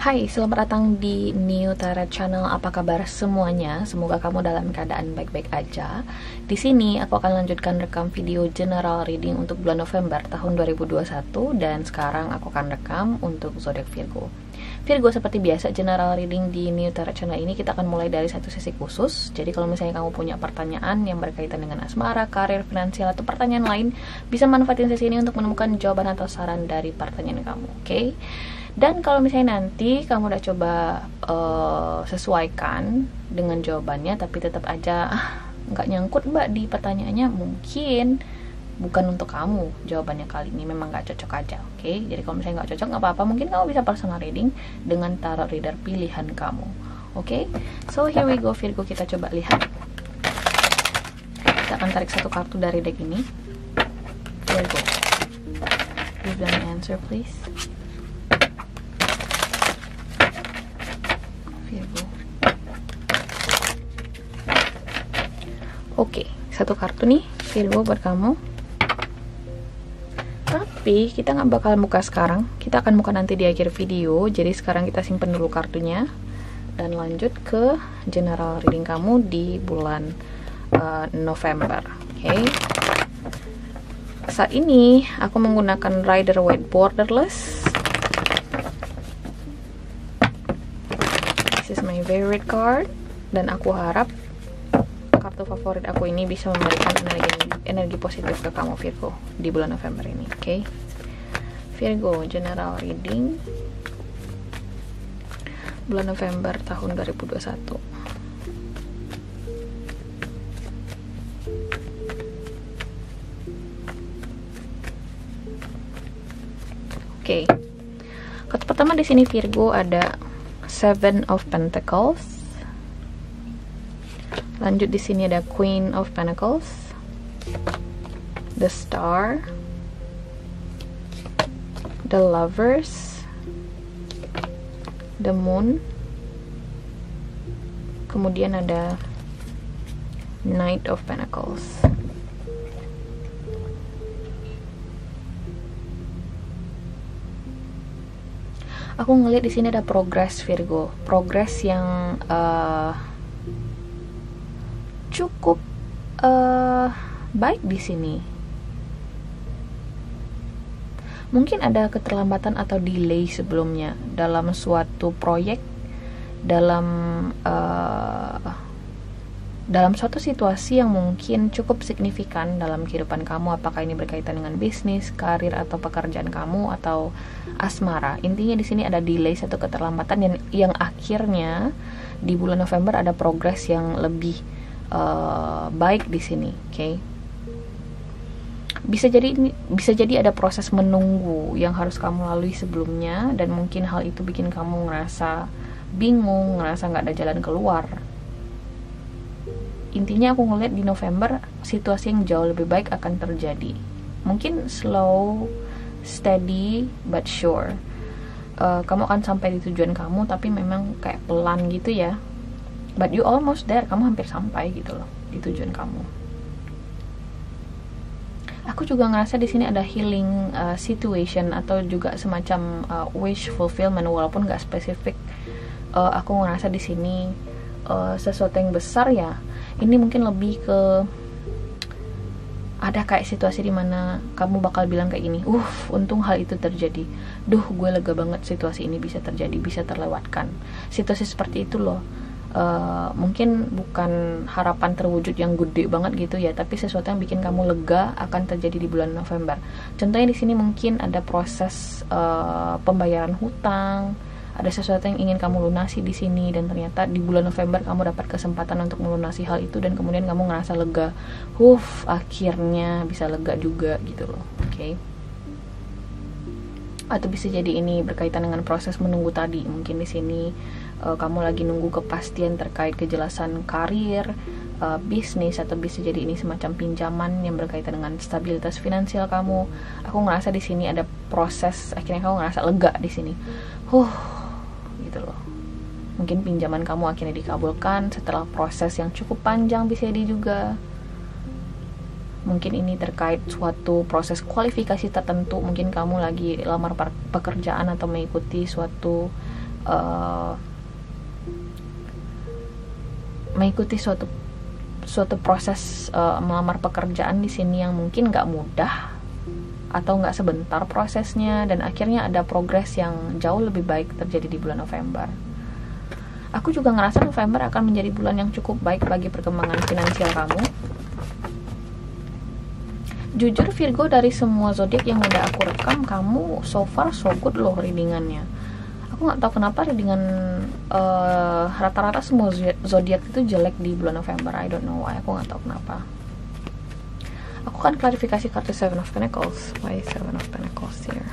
Hai, selamat datang di New Tarot Channel. Apa kabar semuanya? Semoga kamu dalam keadaan baik-baik aja. Di sini aku akan lanjutkan rekam video general reading untuk bulan November tahun 2021 dan sekarang aku akan rekam untuk zodiak Virgo. Virgo, seperti biasa general reading di New Tarot Channel ini kita akan mulai dari satu sesi khusus. Jadi kalau misalnya kamu punya pertanyaan yang berkaitan dengan asmara, karir, finansial atau pertanyaan lain, bisa manfaatin sesi ini untuk menemukan jawaban atau saran dari pertanyaan kamu, oke? Dan kalau misalnya nanti kamu udah coba sesuaikan dengan jawabannya tapi tetap aja nggak nyangkut mbak di pertanyaannya, mungkin bukan untuk kamu jawabannya kali ini, memang nggak cocok aja, oke? Jadi kalau misalnya nggak cocok nggak apa-apa, mungkin kamu bisa personal reading dengan tarot reader pilihan kamu, oke? So here we go Virgo, kita coba lihat. Kita akan tarik satu kartu dari deck ini. Virgo, give them an answer please. Oke, satu kartu nih Virgo buat kamu. Tapi kita nggak bakal buka sekarang, kita akan buka nanti di akhir video. Jadi sekarang kita simpen dulu kartunya dan lanjut ke general reading kamu di bulan November. Oke. Saat ini aku menggunakan Rider Waite Borderless. This is my favorite card dan aku harap kartu favorit aku ini bisa memberikan energi positif ke kamu Virgo di bulan November ini, oke? Virgo, general reading bulan November tahun 2021. Oke. Kartu pertama di sini Virgo ada Seven of Pentacles. Lanjut di sini ada Queen of Pentacles, The Star, The Lovers, The Moon, kemudian ada Knight of Pentacles. Aku ngeliat di sini ada progress Virgo, progress yang cukup baik di sini. Mungkin ada keterlambatan atau delay sebelumnya dalam suatu proyek, dalam suatu situasi yang mungkin cukup signifikan dalam kehidupan kamu. Apakah ini berkaitan dengan bisnis, karir, atau pekerjaan kamu, atau asmara. Intinya di sini ada delay, satu keterlambatan yang akhirnya di bulan November ada progres yang lebih baik di sini, oke? Bisa jadi ada proses menunggu yang harus kamu lalui sebelumnya, dan mungkin hal itu bikin kamu ngerasa bingung, ngerasa nggak ada jalan keluar. Intinya aku ngeliat di November situasi yang jauh lebih baik akan terjadi. Mungkin slow, steady, but sure. Kamu akan sampai di tujuan kamu, tapi memang kayak pelan gitu ya. But you almost there, kamu hampir sampai gitu loh di tujuan kamu. Aku juga ngerasa di sini ada healing situation atau juga semacam wish fulfillment, walaupun nggak spesifik. Aku ngerasa di sini sesuatu yang besar ya. Ini mungkin lebih ke ada kayak situasi dimana kamu bakal bilang kayak gini, untung hal itu terjadi. Gue lega banget situasi ini bisa terjadi, bisa terlewatkan. Situasi seperti itu loh. Mungkin bukan harapan terwujud yang gede banget gitu ya, tapi sesuatu yang bikin kamu lega akan terjadi di bulan November. Contohnya di sini mungkin ada proses pembayaran hutang, ada sesuatu yang ingin kamu lunasi di sini, dan ternyata di bulan November kamu dapat kesempatan untuk melunasi hal itu, dan kemudian kamu ngerasa lega. Akhirnya bisa lega juga gitu loh, oke? Atau bisa jadi ini berkaitan dengan proses menunggu tadi. Mungkin di sini kamu lagi nunggu kepastian terkait kejelasan karir, bisnis, atau bisa jadi ini semacam pinjaman yang berkaitan dengan stabilitas finansial kamu. Aku ngerasa di sini ada proses, akhirnya kamu ngerasa lega di sini. Gitu loh. Mungkin pinjaman kamu akhirnya dikabulkan setelah proses yang cukup panjang, bisa jadi juga. Mungkin ini terkait suatu proses kualifikasi tertentu, mungkin kamu lagi lamar pekerjaan atau mengikuti suatu mengikuti suatu proses melamar pekerjaan di sini yang mungkin nggak mudah atau nggak sebentar prosesnya, dan akhirnya ada progres yang jauh lebih baik terjadi di bulan November. Aku juga ngerasa November akan menjadi bulan yang cukup baik bagi perkembangan finansial kamu. Jujur Virgo, dari semua zodiak yang udah aku rekam, kamu so far so good loh readingannya. Aku nggak tahu kenapa readingan rata-rata semua zodiak itu jelek di bulan November. I don't know why, aku nggak tahu kenapa. Aku kan klarifikasi kartu Seven of Pentacles. Why Seven of Pentacles here?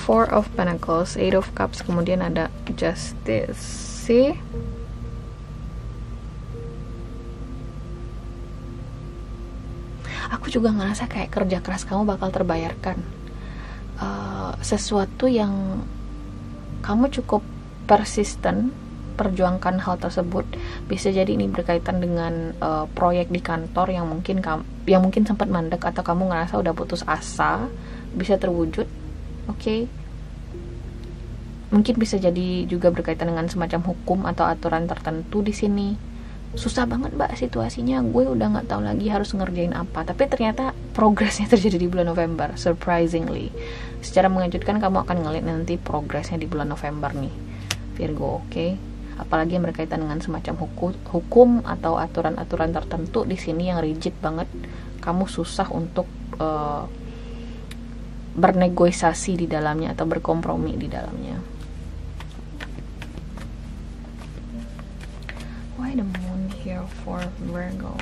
Four of Pentacles, Eight of Cups, kemudian ada Justice. See? Aku juga ngerasa kayak kerja keras kamu bakal terbayarkan. Sesuatu yang kamu cukup persisten perjuangkan hal tersebut. Bisa jadi ini berkaitan dengan proyek di kantor yang mungkin sempat mandek atau kamu ngerasa udah putus asa, bisa terwujud. Oke. Mungkin bisa jadi juga berkaitan dengan semacam hukum atau aturan tertentu di sini. Susah banget mbak situasinya, gue udah nggak tahu lagi harus ngerjain apa. Tapi ternyata progresnya terjadi di bulan November, surprisingly. Secara mengejutkan kamu akan ngeliat nanti progresnya di bulan November nih, Virgo. Oke. Apalagi yang berkaitan dengan semacam hukum atau aturan-aturan tertentu di sini yang rigid banget. Kamu susah untuk bernegosiasi di dalamnya atau berkompromi di dalamnya. Why the moon here for Virgo?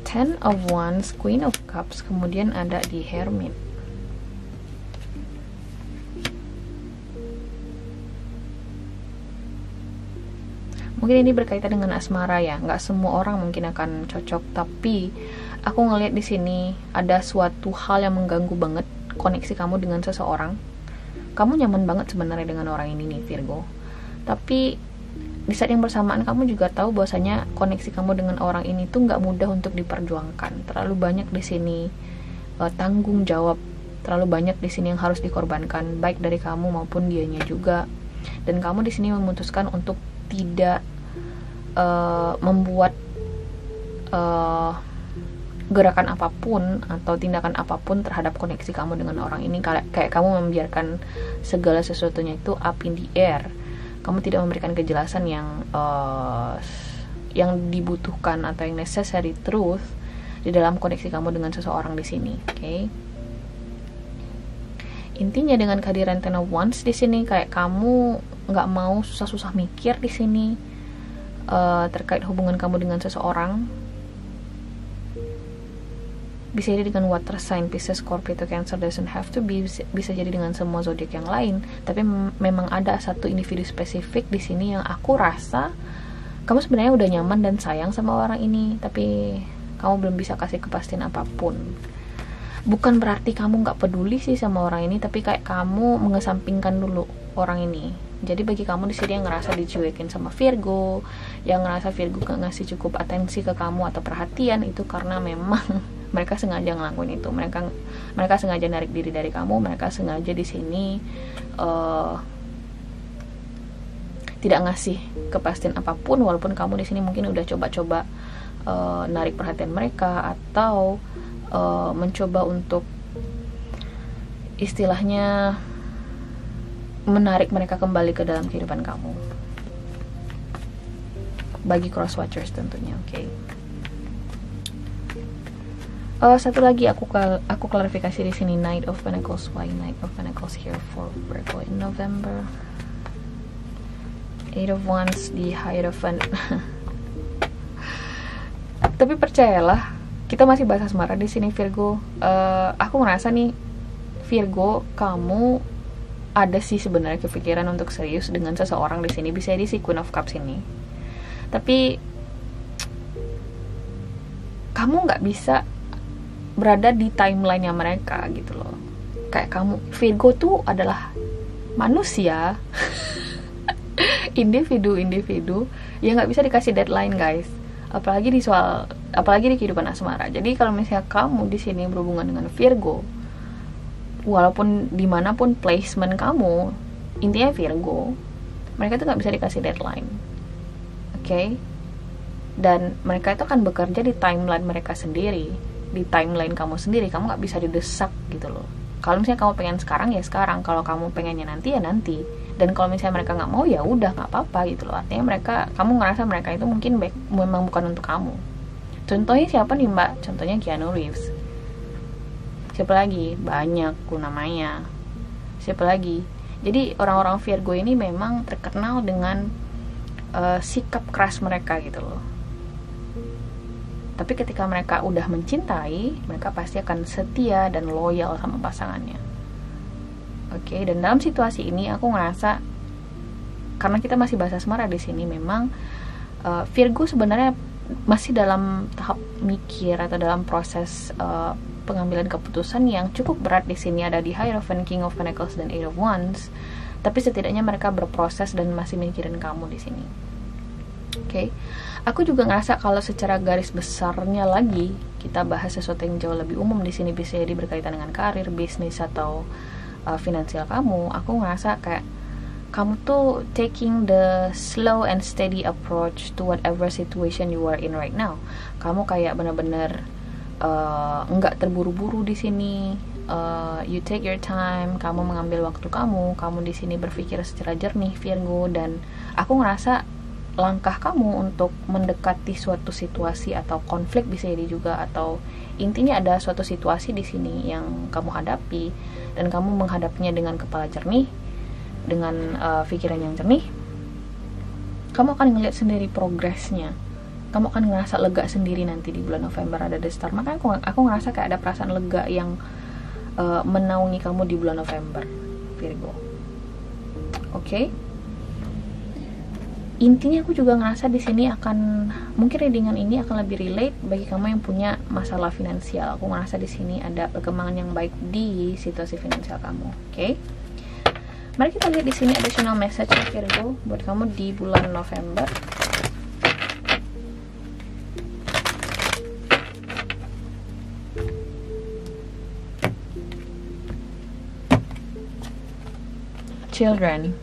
Ten of Wands, Queen of Cups, kemudian ada di Hermit. Mungkin ini berkaitan dengan asmara ya, nggak semua orang mungkin akan cocok, tapi aku ngelihat di sini ada suatu hal yang mengganggu banget koneksi kamu dengan seseorang. Kamu nyaman banget sebenarnya dengan orang ini nih Virgo, tapi di saat yang bersamaan kamu juga tahu bahwasanya koneksi kamu dengan orang ini tuh nggak mudah untuk diperjuangkan. Terlalu banyak di sini tanggung jawab, terlalu banyak di sini yang harus dikorbankan, baik dari kamu maupun dianya juga. Dan kamu di sini memutuskan untuk tidak membuat gerakan apapun atau tindakan apapun terhadap koneksi kamu dengan orang ini. Kayak kamu membiarkan segala sesuatunya itu up in the air. Kamu tidak memberikan kejelasan yang dibutuhkan atau yang necessary truth di dalam koneksi kamu dengan seseorang di sini. Oke. Intinya dengan kehadiran Ten of Wands di sini, kayak kamu nggak mau susah-susah mikir di sini terkait hubungan kamu dengan seseorang. Bisa jadi dengan water sign, Pisces, Scorpio, Cancer, doesn't have to be, bisa jadi dengan semua zodiak yang lain. Tapi memang ada satu individu spesifik di sini yang aku rasa kamu sebenarnya udah nyaman dan sayang sama orang ini, tapi kamu belum bisa kasih kepastian apapun. Bukan berarti kamu nggak peduli sih sama orang ini, tapi kayak kamu mengesampingkan dulu orang ini. Jadi bagi kamu di sini yang ngerasa dicuekin sama Virgo, yang ngerasa Virgo gak ngasih cukup atensi ke kamu atau perhatian, itu karena memang mereka sengaja ngelakuin itu. Mereka sengaja narik diri dari kamu. Mereka sengaja di sini tidak ngasih kepastian apapun, walaupun kamu di sini mungkin udah coba-coba narik perhatian mereka atau mencoba untuk istilahnya menarik mereka kembali ke dalam kehidupan kamu. Bagi cross watchers tentunya, oke. Satu lagi aku klarifikasi di sini, Knight of Pentacles. Why Knight of Pentacles here for Virgo in November? Eight of Wands, the Hierophant. Tapi percayalah, kita masih bahas asmara di sini Virgo. Aku ngerasa nih Virgo, kamu ada sih sebenarnya kepikiran untuk serius dengan seseorang di sini. Bisa jadi si Queen of Cups ini. Tapi kamu nggak bisa berada di timeline-nya mereka gitu loh. Kayak kamu, Virgo tuh adalah manusia, individu yang nggak bisa dikasih deadline guys. Apalagi di soal apalagi di kehidupan asmara. Jadi kalau misalnya kamu di sini berhubungan dengan Virgo, walaupun dimanapun placement kamu, intinya Virgo, mereka itu nggak bisa dikasih deadline, oke? Dan mereka itu akan bekerja di timeline mereka sendiri, di timeline kamu sendiri. Kamu nggak bisa didesak gitu loh. Kalau misalnya kamu pengen sekarang ya sekarang, kalau kamu pengennya nanti ya nanti. Dan kalau misalnya mereka nggak mau ya udah nggak apa-apa gitu loh. Artinya kamu ngerasa mereka itu mungkin memang bukan untuk kamu. Contohnya siapa nih mbak? Contohnya Keanu Reeves. Siapa lagi? Banyak namanya. Siapa lagi? Jadi orang-orang Virgo ini memang terkenal dengan sikap keras mereka gitu loh. Tapi ketika mereka udah mencintai, mereka pasti akan setia dan loyal sama pasangannya. Oke, dan dalam situasi ini aku ngerasa, karena kita masih bahas asmara di sini, memang Virgo sebenarnya masih dalam tahap mikir atau dalam proses pengambilan keputusan yang cukup berat di sini. Ada di Hierophant, King of Pentacles, dan Eight of Wands. Tapi setidaknya mereka berproses dan masih mikirin kamu di sini. Oke, aku juga ngerasa kalau secara garis besarnya lagi kita bahas sesuatu yang jauh lebih umum di sini, bisa jadi berkaitan dengan karir, bisnis, atau finansial kamu. Aku ngerasa kayak kamu tuh taking the slow and steady approach to whatever situation you are in right now. Kamu kayak bener-bener nggak terburu-buru di sini. You take your time. Kamu mengambil waktu kamu. Kamu di sini berpikir secara jernih, Virgo. Dan aku ngerasa langkah kamu untuk mendekati suatu situasi atau konflik bisa jadi juga, atau intinya ada suatu situasi di sini yang kamu hadapi dan kamu menghadapinya dengan kepala jernih, dengan pikiran yang jernih. Kamu akan ngeliat sendiri progresnya. Kamu akan ngerasa lega sendiri nanti di bulan November ada The Star. Makanya aku ngerasa kayak ada perasaan lega yang menaungi kamu di bulan November, Virgo. Oke? Intinya aku juga ngerasa di sini mungkin readingan ini akan lebih relate bagi kamu yang punya masalah finansial. Aku ngerasa di sini ada perkembangan yang baik di situasi finansial kamu. Oke? Mari kita lihat di sini additional message Virgo buat kamu di bulan November. Children.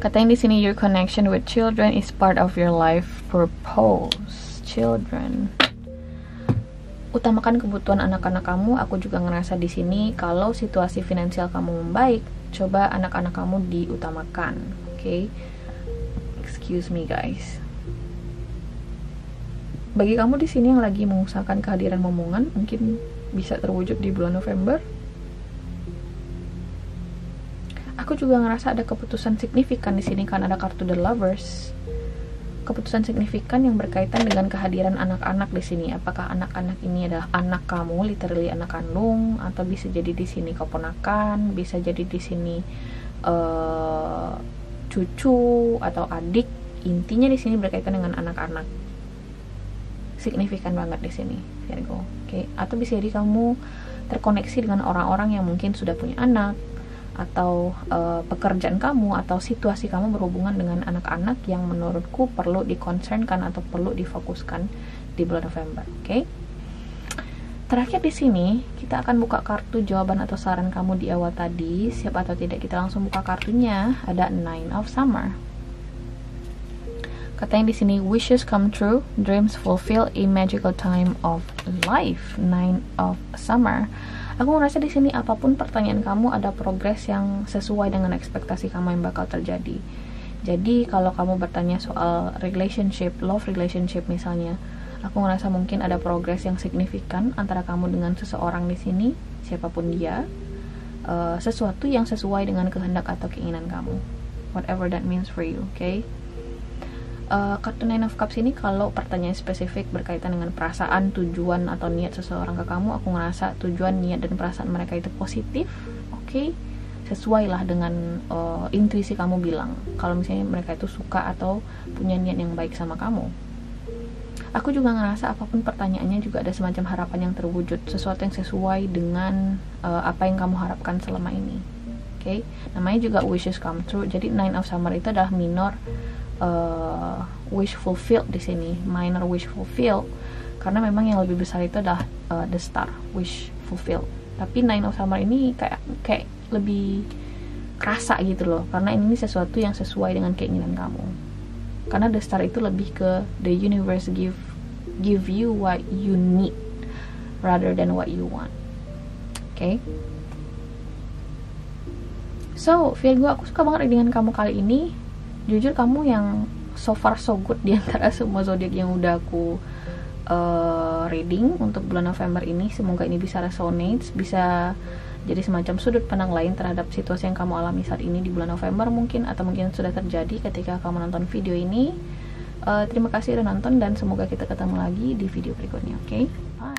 Katanya di sini your connection with children is part of your life purpose. Children. Utamakan kebutuhan anak-anak kamu. Aku juga ngerasa di sini kalau situasi finansial kamu membaik, coba anak-anak kamu diutamakan. Oke? Excuse me guys. Bagi kamu di sini yang lagi mengusahakan kehadiran momongan, mungkin bisa terwujud di bulan November. Aku juga ngerasa ada keputusan signifikan di sini kan ada kartu The Lovers. Keputusan signifikan yang berkaitan dengan kehadiran anak-anak di sini. Apakah anak-anak ini adalah anak kamu, literally anak kandung, atau bisa jadi di sini keponakan, bisa jadi di sini cucu atau adik. Intinya di sini berkaitan dengan anak-anak. Signifikan banget di sini, Virgo. Oke, atau bisa jadi kamu terkoneksi dengan orang-orang yang mungkin sudah punya anak, atau pekerjaan kamu atau situasi kamu berhubungan dengan anak-anak yang menurutku perlu diconcernkan atau perlu difokuskan di bulan November. Oke? Terakhir di sini kita akan buka kartu jawaban atau saran kamu di awal tadi. Siap atau tidak kita langsung buka kartunya. Ada Nine of Summer. Katanya di sini wishes come true, dreams fulfill, a magical time of life. Nine of Summer. Aku ngerasa di sini apapun pertanyaan kamu ada progres yang sesuai dengan ekspektasi kamu yang bakal terjadi. Jadi kalau kamu bertanya soal relationship, love relationship misalnya, aku ngerasa mungkin ada progres yang signifikan antara kamu dengan seseorang di sini, siapapun dia, sesuatu yang sesuai dengan kehendak atau keinginan kamu, whatever that means for you. Okay? Kartu Nine of Cups ini kalau pertanyaan spesifik berkaitan dengan perasaan, tujuan, atau niat seseorang ke kamu, aku ngerasa tujuan, niat, dan perasaan mereka itu positif. Oke? Sesuai lah dengan intuisi kamu bilang kalau misalnya mereka itu suka atau punya niat yang baik sama kamu. Aku juga ngerasa apapun pertanyaannya juga ada semacam harapan yang terwujud, sesuatu yang sesuai dengan apa yang kamu harapkan selama ini. Oke? Namanya juga wishes come true. Jadi Nine of Summer itu adalah minor wish fulfilled di sini, minor wish fulfilled, karena memang yang lebih besar itu adalah the star, wish fulfilled. Tapi Nine of Summer ini kayak lebih kerasa gitu loh, karena ini sesuatu yang sesuai dengan keinginan kamu. Karena the star itu lebih ke the universe give you what you need rather than what you want. Okay? So, Virgo, aku suka banget dengan kamu kali ini. Jujur kamu yang so far so good di antara semua zodiak yang udah aku reading untuk bulan November ini. Semoga ini bisa resonate, bisa jadi semacam sudut pandang lain terhadap situasi yang kamu alami saat ini di bulan November mungkin, atau mungkin sudah terjadi ketika kamu nonton video ini. Terima kasih udah nonton, dan semoga kita ketemu lagi di video berikutnya. Oke? Bye.